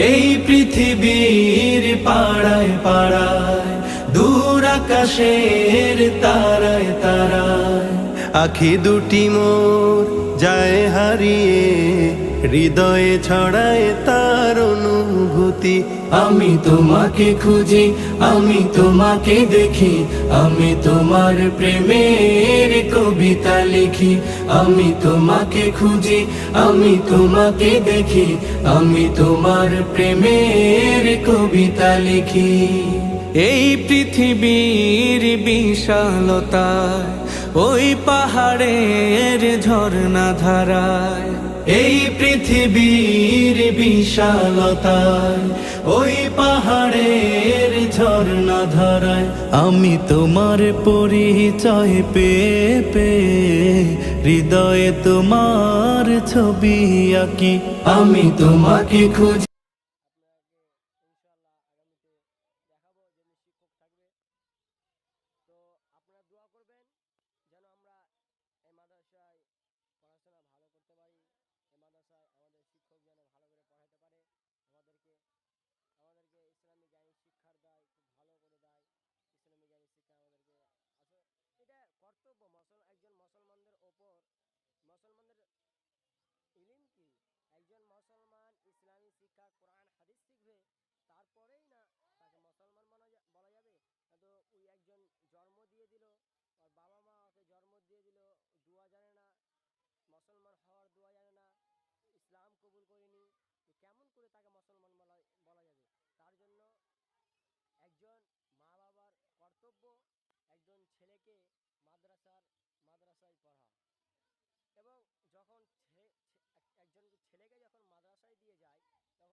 এই পৃথিবীর পাড়ায় পাড়ায়, দূর আকাশের তারায় তারায়, আখি দুটি মোর যায় হারিয়ে, হৃদয়ে ছড়ায় তার অনুভূতি। আমি তোমাকে খুঁজি, আমি তোমাকে দেখি, আমি তোমার প্রেমের কবিতা লিখি। আমি তোমাকে খুঁজি, আমি তোমাকে দেখি, আমি তোমার প্রেমের কবিতা লিখি। এই পৃথিবীর বিশালতায়, ওই পাহাড়ের ঝর্ণা ধারায়, এই পৃথিবীর বিশালতায়, ওই পাহাড়ের ঝর্ণা ধারায়, আমি তোমার পরিচয় পেয়ে পেয়ে, হৃদয়ে তোমার ছবি আঁকি। আমি তোমাকে খুঁজি। তো আপনারা দোয়া করবেন যেন আমরা এই মাদ্রাসায় পড়াশোনা ভালো করতে পারি, এই মাদ্রাসায় আমাদের শিক্ষক যেন ভালো করে পড়াতে পারে, আমাদেরকে আমাদেরকে ইসলামী জ্ঞান শিক্ষার দেয়, খুব ভালো করে দেয়। ইসলামী জ্ঞান শিক্ষা আমাদেরকে আসলে এটা কর্তব্য একজন মুসলমানদের ওপর। মুসলমানদের ইলম কি, একজন মুসলমান ইসলামী শিক্ষা কোরআন হাদিস শিখবে, তারপরেই না তাকে মুসলমান বলা যাবে। তো ওই একজন জন্ম দিয়ে দিল, আর বাবা মা ওকে জন্ম দিয়ে দিল, দোয়া জানে না, মুসলমান হওয়ার দোয়া জানে না, ইসলাম কবুল করেনি, তো কেমন করে তাকে মুসলমান বলা যাবে? তার জন্য একজন মা বাবার কর্তব্য একজন ছেলেকে মাদ্রাসায় পড়া এবং